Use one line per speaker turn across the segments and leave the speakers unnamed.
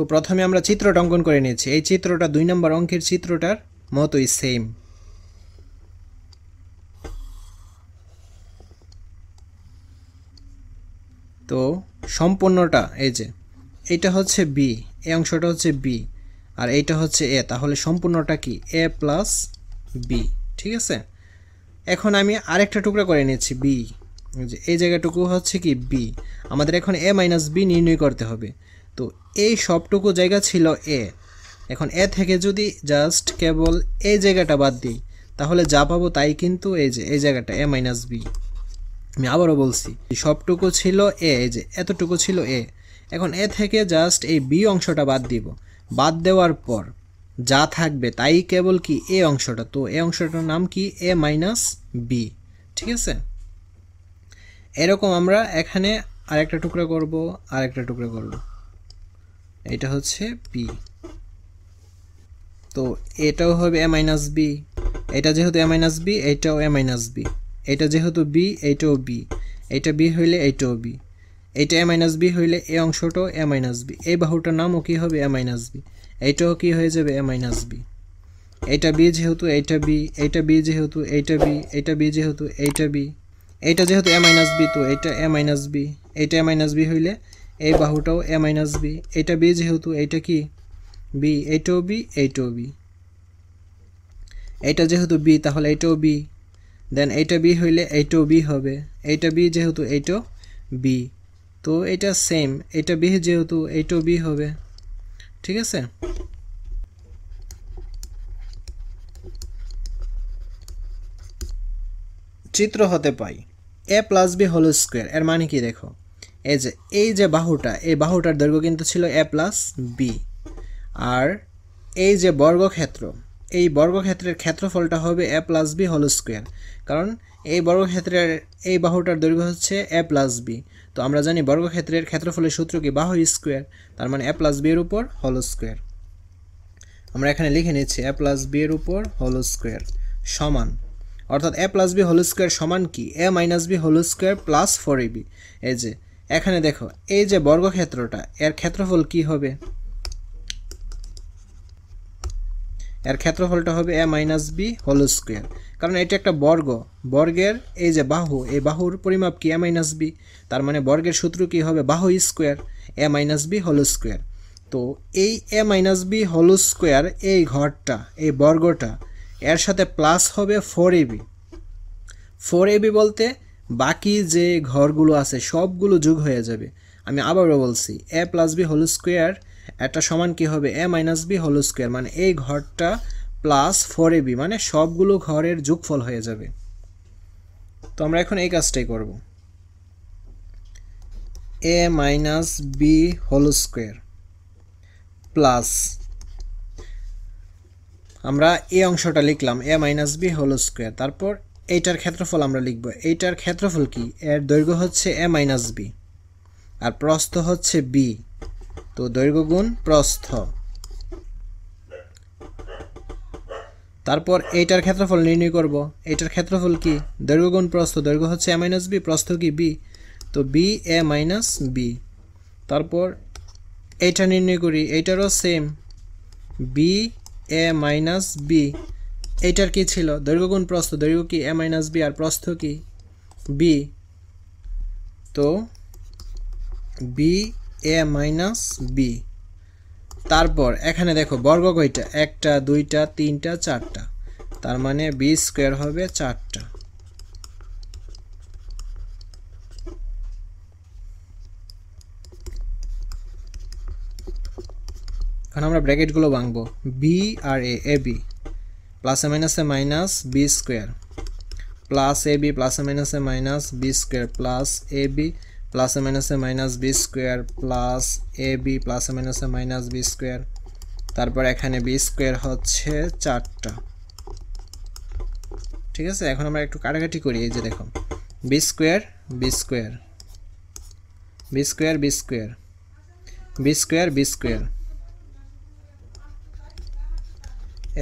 তো প্রথমে আমরা চিত্রটা অঙ্কন করে নিয়েছি। এই চিত্রটা 2 নম্বর অঙ্কের চিত্রটার মতোই সেম। তো সম্পূর্ণটা এই যে এটা হচ্ছে বি, এই অংশটা হচ্ছে বি আর এইটা হচ্ছে এ, তাহলে সম্পূর্ণটা কি এ প্লাস বি। ঠিক আছে, এখন আমি আরেকটা টুকরা করে নিয়েছি বি, এই জায়গাটুকু হচ্ছে কি বি। আমাদের এখন এ মাইনাস বি নির্ণয় করতে হবে। তো এই সবটুকু জায়গা ছিল এ, এখন এ থেকে যদি জাস্ট কেবল এই জায়গাটা বাদ দিই তাহলে যা পাবো তাই কিন্তু এই যে এই জায়গাটা এ মাইনাস বি। আমি আবারও বলছি সবটুকু ছিল এ, এই যে এতটুকু ছিল এ। এখন এ থেকে জাস্ট এই বি অংশটা বাদ দিব, বাদ দেওয়ার পর যা থাকবে তাই কেবল কি এ অংশটা। তো এ অংশটার নাম কি এ মাইনাস বি। ঠিক আছে, এরকম আমরা এখানে আরেকটা টুকরা করব, আরেকটা টুকরা করব, এটা হচ্ছে বি। তো এটাও হবে এ মাইনাস বি, এটা যেহেতু এ মাইনাস বি এইটাও এ মাইনাস বি, এটা যেহেতু বি এইটাও বি, এইটা বি হইলে এইটাও বি, এইটা এ মাইনাস বি হইলে এই অংশটাও এ মাইনাস বি, এই বাহুটার নামও কি হবে এ মাইনাস বি, এইটাও কি হয়ে যাবে এ মাইনাস বি। এইটা বি যেহেতু এইটা বি, এইটা বি যেহেতু এইটা বি, এইটা বি যেহেতু এইটা বি, এইটা যেহেতু এ মাইনাস বি তো এইটা এ মাইনাস বি, এইটা এ মাইনাস বি হইলে এই বাহুটাও এ মাইনাস বি, এইটা বি যেহেতু এইটা কি বি, এইটাও বি এইটাও বি, এইটা যেহেতু বি তাহলে এইটাও বি, দেন এইটা বি হইলে এইটাও বি হবে, এইটা বি যেহেতু এইটাও বি, তো এটা সেম, এটা বি যেহেতু এইটাও বি হবে। ঠিক আছে, চিত্র হতে পাই এ প্লাস বি হোল স্কোয়ার। এর মানে কি দেখো, এই যে বাহুটা, এই বাহুটার দৈর্ঘ্য কিন্তু ছিল এ প্লাস বি, আর এই যে বর্গক্ষেত্র, এই বর্গক্ষেত্রের ক্ষেত্রফলটা হবে এ প্লাস বি হোল স্কোয়ার, কারণ এই বর্গক্ষেত্রের এই বাহুটার দৈর্ঘ্য হচ্ছে এ প্লাস বি। তো আমরা জানি বর্গক্ষেত্রের ক্ষেত্রফলের সূত্র কি বাহু স্কোয়ার, তার মানে এ প্লাস বি এর উপর হোল স্কোয়ার। আমরা এখানে লিখে নিচ্ছি এ প্লাস বি এর উপর হোল স্কোয়ার সমান, অর্থাৎ a plus B whole square সমান কি a minus B whole square plus 4ab। এই যে এখানে দেখো এই যে বর্গক্ষেত্রটা এর ক্ষেত্রফল কি হবে, এর ক্ষেত্রফলটা হবে এ মাইনাস বি হোল স্কোয়ার, কারণ এটা একটা বর্গ, বর্গের এই যে বাহু, এই বাহুর পরিমাপ কি এ মাইনাস বি, তার মানে বর্গের সূত্র কি হবে বাহু স্কোয়ার এ মাইনাস বি হোল স্কোয়ার। তো এই এ মাইনাস বি হোল স্কোয়ার এই ঘরটা, এই বর্গটা এর সাথে প্লাস হবে 4ab। 4ab বলতে বাকি যে ঘরগুলো আছে সবগুলো যোগ হয়ে যাবে। আমি আবারও বলছি এ প্লাস বি হোল স্কোয়ার এটা সমান কি হবে এ মাইনাস বি হোল স্কোয়ার, মানে এই ঘরটা প্লাস 4ab, মানে সবগুলো ঘরের যোগফল হয়ে যাবে। তো আমরা এখন এই কাজটাই করব, a minus B whole square plus, আমরা এই অংশটা লিখলাম a minus B whole square, তারপর এইটার ক্ষেত্রফল আমরা লিখব, এইটার ক্ষেত্রফল কি এর দৈর্ঘ্য হচ্ছে এ মাইনাস বি আর প্রস্থ হচ্ছে বি, তো দৈর্ঘ্য গুণ প্রস্থ, তারপর এইটার ক্ষেত্রফল নির্ণয় করব, এইটার ক্ষেত্রফল কি দৈর্ঘ্য গুণ প্রস্থ, দৈর্ঘ্য হচ্ছে এ মাইনাস বি, প্রস্থ কি বি, তো বি এ মাইনাস বি। তারপর এইটা নির্ণয় করি, এইটারও same B A minus B, এইটার কি ছিল দৈর্ঘ্য গুণ প্রস্থ, দৈর্ঘ্য কি এ মাইনাস বি আর প্রস্থ কি বি, তো বি এ মাইনাস বি। তারপর এখানে দেখো বর্গ কয়টা, একটা দুইটা তিনটা চারটা, তার মানে বি স্কোয়ার হবে 4টা। এখন আমরা ব্র্যাকেটগুলো ভাঙবো, বি আর এ বি প্লাসে মাইনাসে minus b square plus a B প্লাসে মাইনাসে minus b square plus a B প্লাসে মাইনাসে minus b square plus a B প্লাসে মাইনাসে মাইনাস বি স্কোয়ার, তারপর এখানে বি স্কোয়ার হচ্ছে 4টা। ঠিক আছে, এখন আমরা একটু কাটাকাটি করি, এই যে দেখো b square b square b square b square b square b square,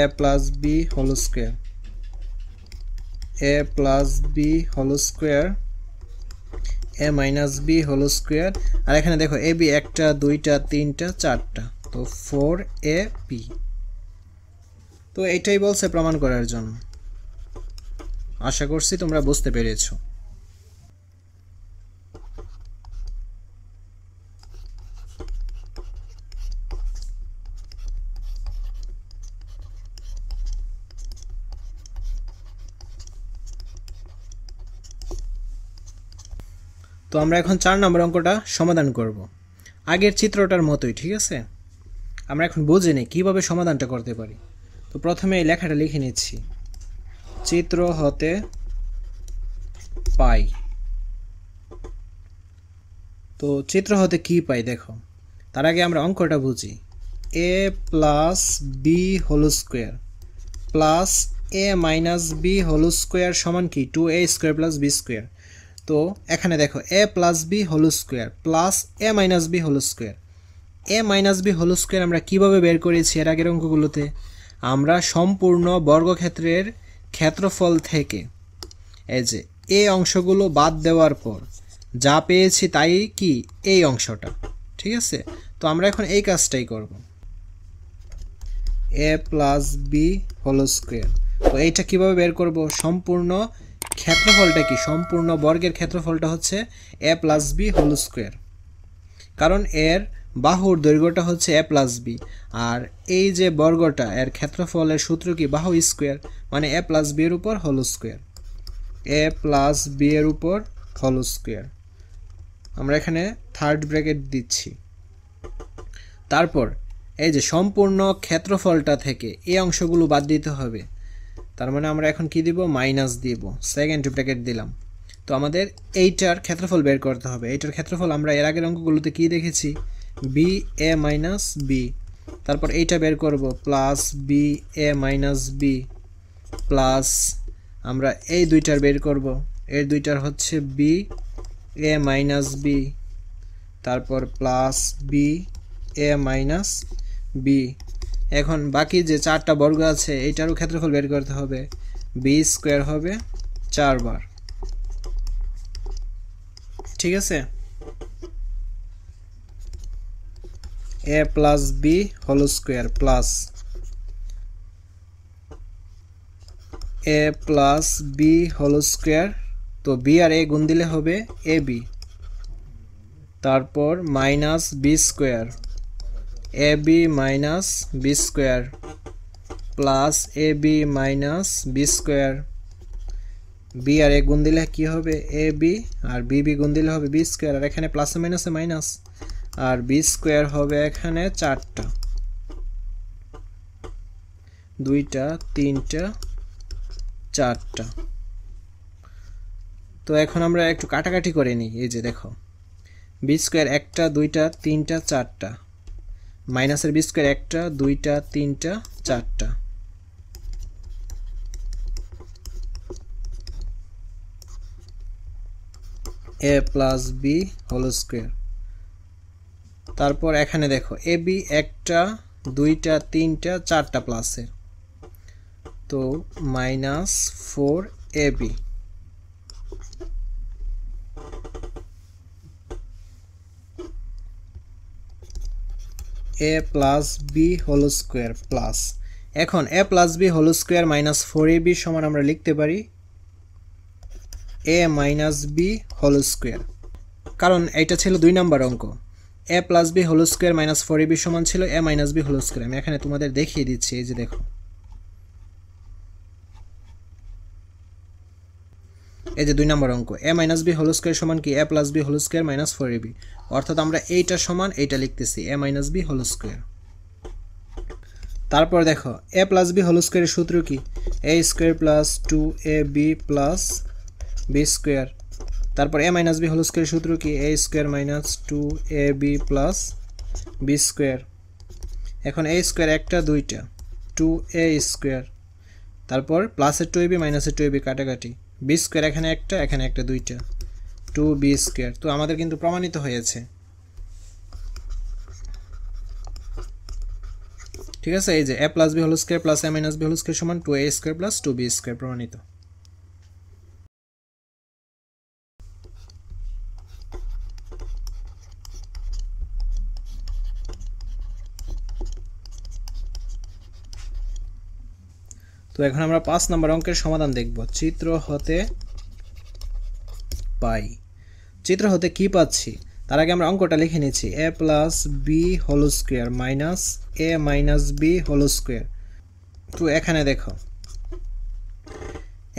a plus B whole square, a plus B whole square, A minus B whole square, আর এখানে দেখো এ বি একটা দুইটা তিনটা চারটা, তো 4ab। তো এটাই বলছে প্রমাণ করার জন্য। আশা করছি তোমরা বুঝতে পেরেছো। তো আমরা এখন 4 নম্বর অঙ্কটা সমাধান করব। আগের চিত্রটার মতোই, ঠিক আছে? আমরা এখন বুঝে নিই কীভাবে সমাধানটা করতে পারি। তো প্রথমে এই লেখাটা লিখে নিচ্ছি, চিত্র হতে পাই। তো চিত্র হতে কি পাই দেখো, তার আগে আমরা অঙ্কটা বুঝি। a plus B whole square plus a minus B whole square সমান কি 2a square plus b square. তো এখানে দেখো a plus B whole square plus a minus B whole square. a minus B whole square আমরা কীভাবে বের করেছি এর আগের অঙ্কগুলোতে? আমরা সম্পূর্ণ বর্গক্ষেত্রের ক্ষেত্রফল থেকে এই যে এই অংশগুলো বাদ দেওয়ার পর যা পেয়েছি তাই কি এই অংশটা, ঠিক আছে? তো আমরা এখন এই কাজটাই করব, a plus B whole square. তো এইটা কীভাবে বের করব? সম্পূর্ণ ক্ষেত্রফলটা কি, সম্পূর্ণ বর্গের ক্ষেত্রফলটা হচ্ছে a plus B whole square, কারণ এর বাহুর দৈর্ঘ্যটা হচ্ছে a প্লাস বি, আর এই যে বর্গটা এর ক্ষেত্রফলের সূত্র কি বাহু স্কোয়ার, মানে a প্লাস বি এর উপর whole square, a plus B এর উপর হোল স্কোয়ার। আমরা এখানে থার্ড ব্র্যাকেট দিচ্ছি। তারপর এই যে সম্পূর্ণ ক্ষেত্রফলটা থেকে এই অংশগুলো বাদ দিতে হবে, তার মানে আমরা এখন কি দিব? মাইনাস দিব, সেকেন্ড ব্র্যাকেট দিলাম। তো আমাদের এইটার ক্ষেত্রফল বের করতে হবে। এইটার ক্ষেত্রফল আমরা এর আগের অঙ্কগুলোতে কি দেখেছি? B A minus B. তারপর এইটা বের করব, plus B A minus B plus আমরা এই দুইটার বের করব, এর দুইটার হচ্ছে বি এ মাইনাস বি, তারপর plus B A minus B. এখন বাকি যে 4টা বর্গ আছে এইটারও ক্ষেত্রফল বের করতে হবে, বি স্কোয়ার হবে 4 বার, ঠিক আছে? a plus B whole square plus a plus B whole square, তো বি আর এ গুণ দিলে হবে এ বি, তারপর minus b square, a b minus b square plus a b minus b square. B আর এ গুণ দিলে কি হবে? এ বি, আর বি বি গুণ দিলে হবে বি স্কোয়ার, আর এখানে প্লাসে মাইনাসে মাইনাস, আর বি স্কোয়ার হবে এখানে 4টা, 2টা 3টা 4টা। তো এখন আমরা একটু কাটাকাটি করে নিই। এই যে দেখো, বি স্কোয়ার 1টা 2টা 3টা 4টা, মাইনাসের বি স্কোয়ার 1টা 2টা 3টা 4টা, এ প্লাস বি হোল স্কোয়ার। তারপর এখানে দেখো এ বি 1টা 2টা 3টা 4টা প্লাসের, তো minus 4 a b. A plus B whole square plus, এখন a plus B whole square minus 4ab সমান আমরা লিখতে পারি a minus B whole square, কারণ এইটা ছিল 2 নম্বর অঙ্ক। A plus B whole square minus 4ab সমান ছিল a minus B whole square. আমি এখানে তোমাদের দেখিয়ে দিচ্ছি, এই যে দেখো, এই যে 2 নম্বর অঙ্ক, a minus B whole square সমান কি a plus B whole square minus 4ab, অর্থাৎ আমরা এইটা সমান এইটা লিখতেছি a minus B whole square. তারপর দেখো এ প্লাস বি হোল স্কোয়ারের সূত্র কি? A square plus 2ab plus b square. তারপর এ মাইনাস বি হোল স্কোয়ারের সূত্র কি? A square minus 2ab plus b square. এখন এ স্কোয়ার 1টা 2টা 2a স্কোয়ার, তারপর প্লাসের 2ab মাইনাসের 2ab কাটাকাটি, বি স্কোয়ার এখানে 1টা এখানে 1টা 2টা 2b স্কোয়ার। তো আমাদের কিন্তু প্রমাণিত হয়েছে, ঠিক আছে? এই যে a plus B whole square plus a minus B whole square সমান 2a square plus 2b square, প্রমাণিত। তো এখন আমরা 5 নম্বর অঙ্কের সমাধান দেখব। চিত্র হতে পাই, চিত্র হতে কি পাচ্ছি তার আগে আমরা অঙ্কটা লিখে নিচ্ছি। a plus B whole square minus A minus B whole square. তো এখানে দেখো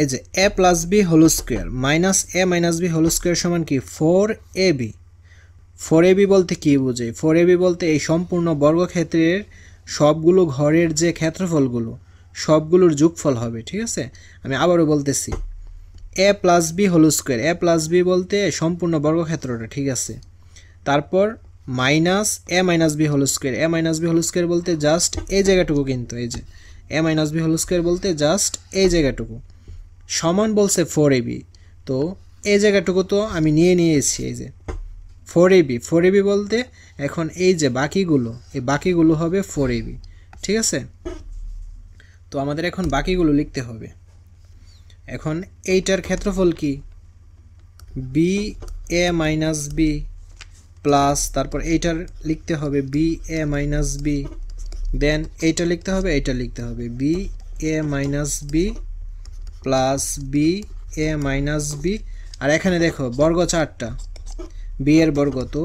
এই যে a plus B whole square minus A minus B whole square সমান কি 4ab। 4ab বলতে কি বোঝায়? 4ab বলতে এই সম্পূর্ণ বর্গক্ষেত্রের সবগুলো ঘরের যে ক্ষেত্রফলগুলো সবগুলোর যোগফল হবে। ঠিক আছে, আমি আবারও বলতেছি a plus B whole square. a plus B বলতে সম্পূর্ণ বর্গক্ষেত্রটা, ঠিক আছে। তারপর মাইনাস এ মাইনাস বি হোল স্কোয়ার। এ মাইনাস বি হোল স্কোয়ার বলতে জাস্ট এই জায়গাটুকু, কিন্তু এই যে A minus B whole square বলতে জাস্ট এই জায়গাটুকু, সমান বলছে 4ab। তো এই জায়গাটুকু তো আমি নিয়ে নিয়েছি, এই যে 4ab। 4ab বলতে এখন এই যে বাকিগুলো, এই বাকিগুলো হবে 4ab। ঠিক আছে, তো আমাদের এখন বাকিগুলো লিখতে হবে। এখন এইটার ক্ষেত্রফল কি B A minus B plus, তারপর এইটার লিখতে হবে বি এ মাইনাস বি, দেন এইটা লিখতে হবে, এইটা লিখতে হবে B A minus B plus B A minus B. আর এখানে দেখো বর্গ 4টা, বি এর বর্গ, তো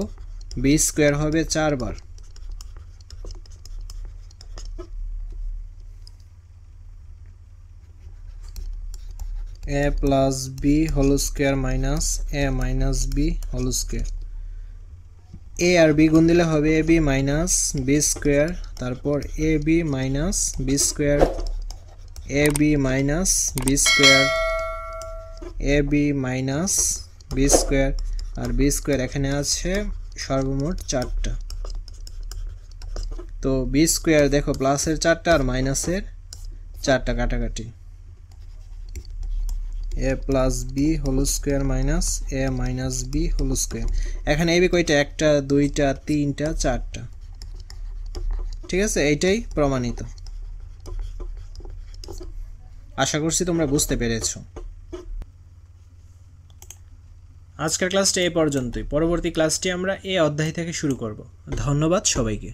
বি স্কোয়ার হবে 4 বার। A plus B whole square minus A minus B whole square. A আর বি গুণ দিলে হবে a b minus b square, তারপর a b minus b square, a b minus b square, a b minus b square, আর b square এখানে আছে সর্বমোট 4টা। তো বি স্কোয়ার দেখো প্লাসের 4টা আর মাইনাসের 4টা কাটাকাটি। A plus B whole square minus A minus B whole square. এখানে এবি কয়টা? 1টা 2টা 3টা 4টা। ঠিক আছে, এইটাই প্রমাণিত। আশা করছি তোমরা বুঝতে পেরেছো। আজকের ক্লাসটা এই পর্যন্তই। পরবর্তী ক্লাসটি আমরা এই অধ্যায় থেকে শুরু করব। ধন্যবাদ সবাইকে।